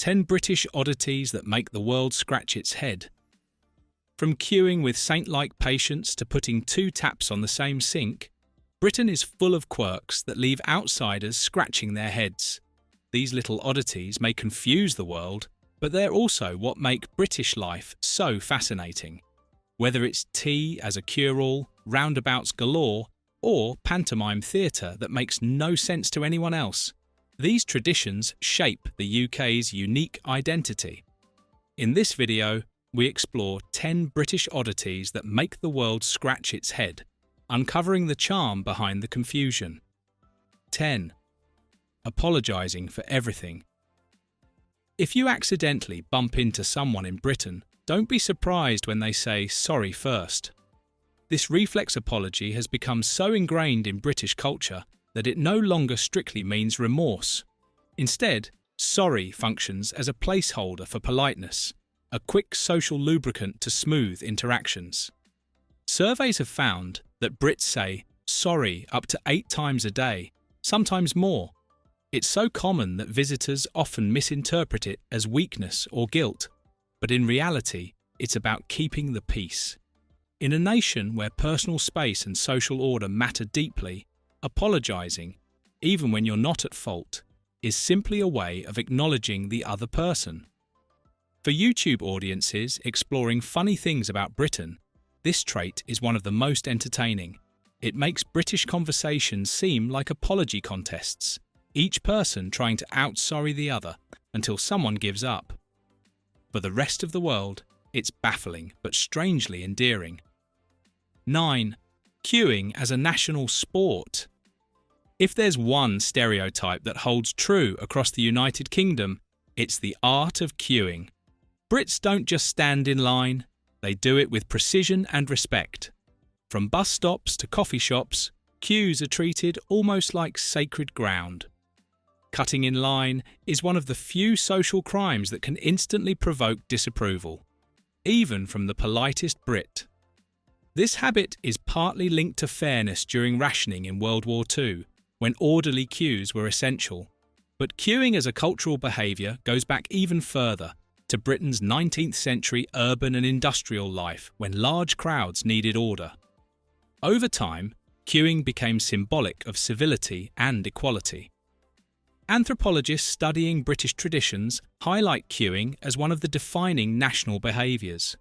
10 British oddities that make the world scratch its head. From queuing with saint-like patience to putting 2 taps on the same sink, Britain is full of quirks that leave outsiders scratching their heads. These little oddities may confuse the world, but they're also what make British life so fascinating. Whether it's tea as a cure-all, roundabouts galore, or pantomime theatre that makes no sense to anyone else, these traditions shape the UK's unique identity. In this video, we explore 10 British oddities that make the world scratch its head, uncovering the charm behind the confusion. 10. Apologising for everything. If you accidentally bump into someone in Britain, don't be surprised when they say sorry first. This reflex apology has become so ingrained in British culture that it no longer strictly means remorse. Instead, sorry functions as a placeholder for politeness, a quick social lubricant to smooth interactions. Surveys have found that Brits say sorry up to 8 times a day, sometimes more. It's so common that visitors often misinterpret it as weakness or guilt, but in reality, it's about keeping the peace. In a nation where personal space and social order matter deeply, apologising, even when you're not at fault, is simply a way of acknowledging the other person. For YouTube audiences exploring funny things about Britain, this trait is one of the most entertaining. It makes British conversations seem like apology contests, each person trying to out-sorry the other until someone gives up. For the rest of the world, it's baffling but strangely endearing. 9. Queuing as a national sport. If there's one stereotype that holds true across the United Kingdom, it's the art of queuing. Brits don't just stand in line, they do it with precision and respect. From bus stops to coffee shops, queues are treated almost like sacred ground. Cutting in line is one of the few social crimes that can instantly provoke disapproval, even from the politest Brit. This habit is partly linked to fairness during rationing in World War II, when orderly queues were essential. But queuing as a cultural behaviour goes back even further, to Britain's 19th century urban and industrial life when large crowds needed order. Over time, queuing became symbolic of civility and equality. Anthropologists studying British traditions highlight queuing as one of the defining national behaviours.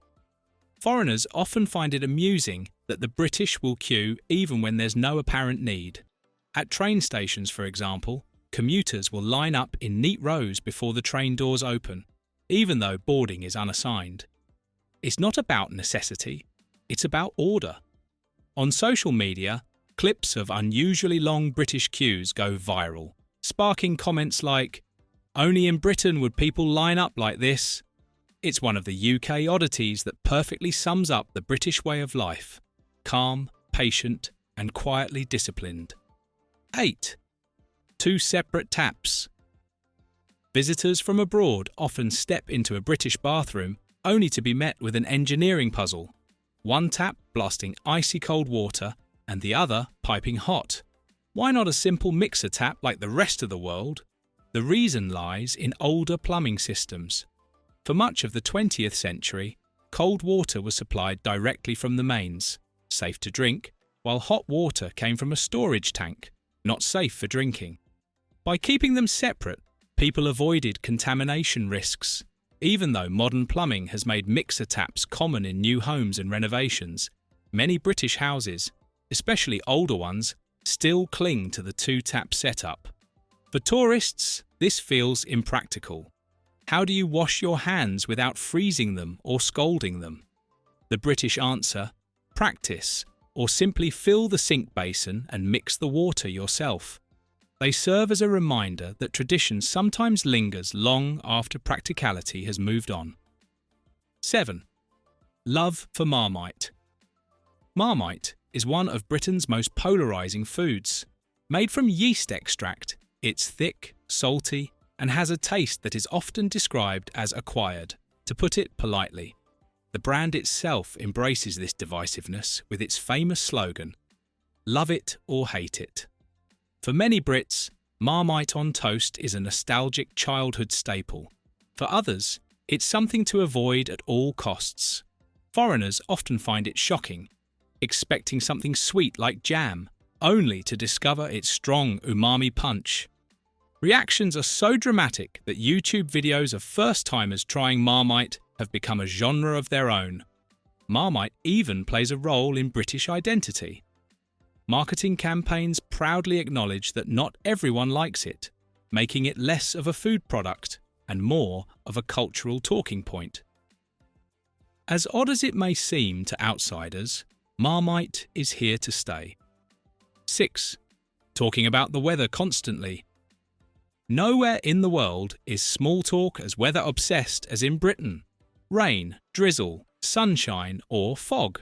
Foreigners often find it amusing that the British will queue even when there's no apparent need. At train stations, for example, commuters will line up in neat rows before the train doors open, even though boarding is unassigned. It's not about necessity, it's about order. On social media, clips of unusually long British queues go viral, sparking comments like, "Only in Britain would people line up like this." It's one of the UK oddities that perfectly sums up the British way of life: calm, patient, and quietly disciplined. 8. 2 separate taps. Visitors from abroad often step into a British bathroom only to be met with an engineering puzzle. One tap blasting icy cold water and the other piping hot. Why not a simple mixer tap like the rest of the world? The reason lies in older plumbing systems. For much of the 20th century, cold water was supplied directly from the mains, safe to drink, while hot water came from a storage tank, not safe for drinking. By keeping them separate, people avoided contamination risks. Even though modern plumbing has made mixer taps common in new homes and renovations, many British houses, especially older ones, still cling to the 2-tap setup. For tourists, this feels impractical. How do you wash your hands without freezing them or scalding them? The British answer: practice, or simply fill the sink basin and mix the water yourself. They serve as a reminder that tradition sometimes lingers long after practicality has moved on. 7. Love for Marmite. Marmite is one of Britain's most polarising foods. Made from yeast extract, it's thick, salty, and has a taste that is often described as acquired, to put it politely. The brand itself embraces this divisiveness with its famous slogan, "Love it or hate it." For many Brits, Marmite on toast is a nostalgic childhood staple. For others, it's something to avoid at all costs. Foreigners often find it shocking, expecting something sweet like jam, only to discover its strong umami punch. Reactions are so dramatic that YouTube videos of first-timers trying Marmite have become a genre of their own. Marmite even plays a role in British identity. Marketing campaigns proudly acknowledge that not everyone likes it, making it less of a food product and more of a cultural talking point. As odd as it may seem to outsiders, Marmite is here to stay. 6. Talking about the weather constantly. Nowhere in the world is small talk as weather obsessed as in Britain. Rain, drizzle, sunshine, or fog.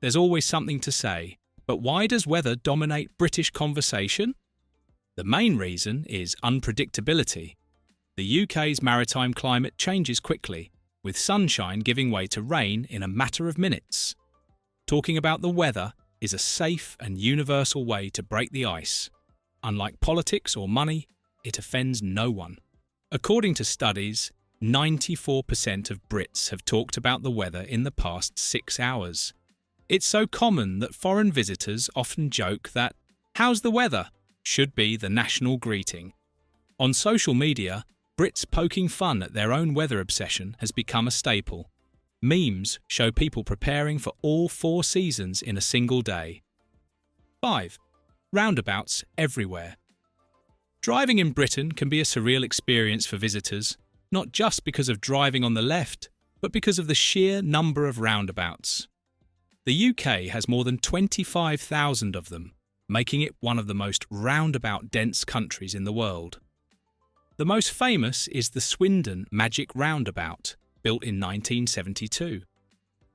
There's always something to say, but why does weather dominate British conversation? The main reason is unpredictability. The UK's maritime climate changes quickly, with sunshine giving way to rain in a matter of minutes. Talking about the weather is a safe and universal way to break the ice. Unlike politics or money, it offends no one. According to studies, 94% of Brits have talked about the weather in the past 6 hours. It's so common that foreign visitors often joke that "How's the weather?" should be the national greeting. On social media, Brits poking fun at their own weather obsession has become a staple. Memes show people preparing for all 4 seasons in a single day. 5. Roundabouts everywhere. Driving in Britain can be a surreal experience for visitors, not just because of driving on the left, but because of the sheer number of roundabouts. The UK has more than 25,000 of them, making it one of the most roundabout-dense countries in the world. The most famous is the Swindon Magic Roundabout, built in 1972.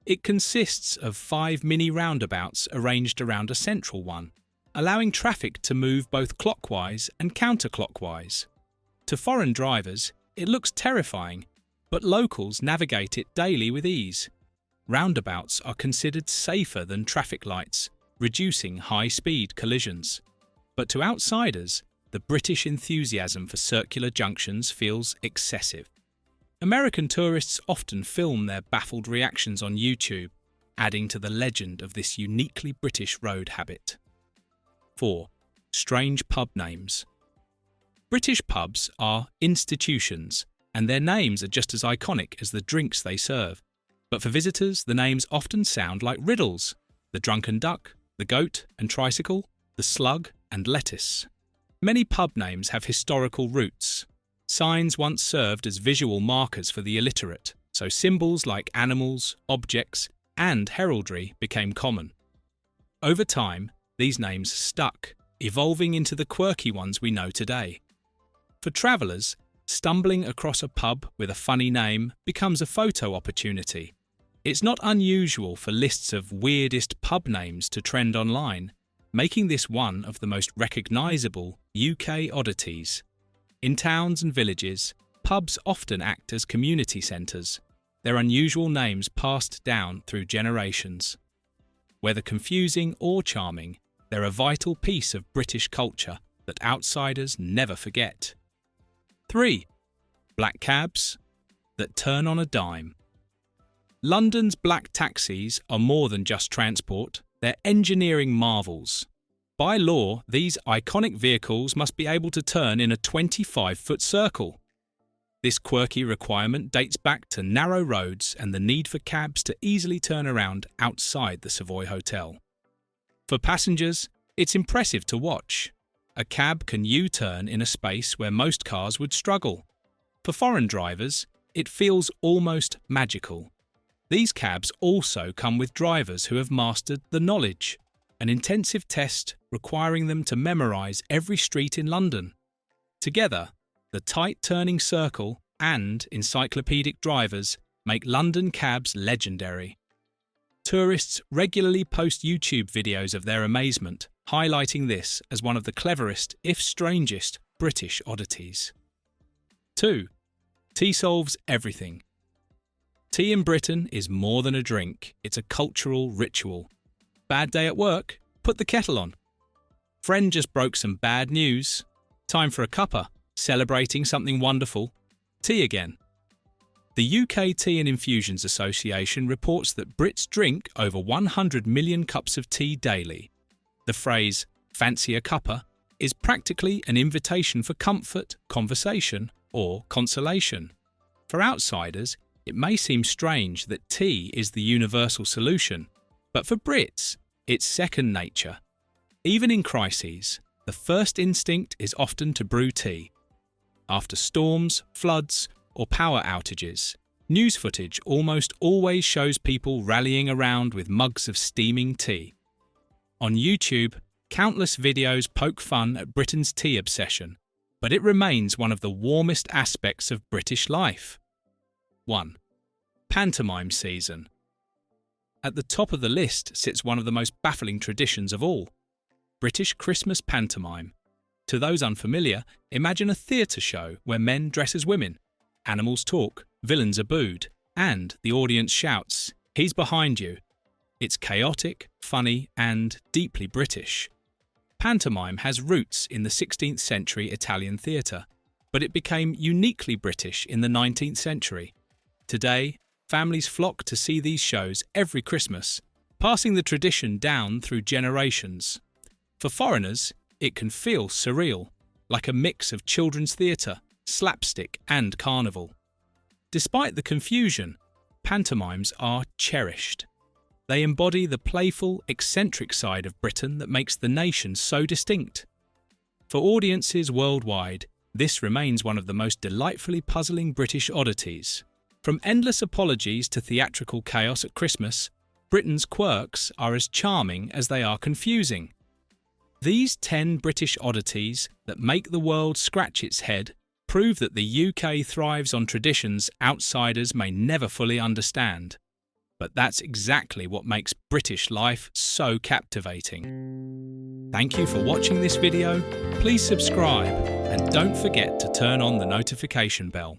It consists of 5 mini roundabouts arranged around a central one, allowing traffic to move both clockwise and counterclockwise. To foreign drivers, it looks terrifying, but locals navigate it daily with ease. Roundabouts are considered safer than traffic lights, reducing high-speed collisions. But to outsiders, the British enthusiasm for circular junctions feels excessive. American tourists often film their baffled reactions on YouTube, adding to the legend of this uniquely British road habit. 4. Strange pub names. British pubs are institutions, and their names are just as iconic as the drinks they serve. But for visitors, the names often sound like riddles: the Drunken Duck, the Goat and Tricycle, the Slug and Lettuce. Many pub names have historical roots. Signs once served as visual markers for the illiterate, so symbols like animals, objects, and heraldry became common. Over time, these names stuck, evolving into the quirky ones we know today. For travellers, stumbling across a pub with a funny name becomes a photo opportunity. It's not unusual for lists of weirdest pub names to trend online, making this one of the most recognisable UK oddities. In towns and villages, pubs often act as community centres, their unusual names passed down through generations. Whether confusing or charming, they're a vital piece of British culture that outsiders never forget. 3. Black cabs that turn on a dime. London's black taxis are more than just transport, they're engineering marvels. By law, these iconic vehicles must be able to turn in a 25-foot circle. This quirky requirement dates back to narrow roads and the need for cabs to easily turn around outside the Savoy Hotel. For passengers, it's impressive to watch. A cab can U-turn in a space where most cars would struggle. For foreign drivers, it feels almost magical. These cabs also come with drivers who have mastered the knowledge, an intensive test requiring them to memorise every street in London. Together, the tight turning circle and encyclopedic drivers make London cabs legendary. Tourists regularly post YouTube videos of their amazement, highlighting this as one of the cleverest, if strangest, British oddities. 2. Tea solves everything. Tea in Britain is more than a drink, it's a cultural ritual. Bad day at work? Put the kettle on. Friend just broke some bad news. Time for a cuppa, celebrating something wonderful. Tea again. The UK Tea and Infusions Association reports that Brits drink over 100 million cups of tea daily. The phrase, fancy a cuppa, is practically an invitation for comfort, conversation, or consolation. For outsiders, it may seem strange that tea is the universal solution, but for Brits, it's second nature. Even in crises, the first instinct is often to brew tea. After storms, floods, or power outages, news footage almost always shows people rallying around with mugs of steaming tea. On YouTube, countless videos poke fun at Britain's tea obsession, but it remains one of the warmest aspects of British life. 1. Pantomime season. At the top of the list sits one of the most baffling traditions of all, British Christmas pantomime. To those unfamiliar, imagine a theatre show where men dress as women, animals talk, villains are booed, and the audience shouts, "He's behind you." It's chaotic, funny, and deeply British. Pantomime has roots in the 16th century Italian theatre, but it became uniquely British in the 19th century. Today, families flock to see these shows every Christmas, passing the tradition down through generations. For foreigners, it can feel surreal, like a mix of children's theatre, slapstick, and carnival. Despite the confusion, pantomimes are cherished. They embody the playful, eccentric side of Britain that makes the nation so distinct. For audiences worldwide, this remains one of the most delightfully puzzling British oddities. From endless apologies to theatrical chaos at Christmas, Britain's quirks are as charming as they are confusing. These 10 British oddities that make the world scratch its head prove that the UK thrives on traditions outsiders may never fully understand. But that's exactly what makes British life so captivating. Thank you for watching this video. Please subscribe and don't forget to turn on the notification bell.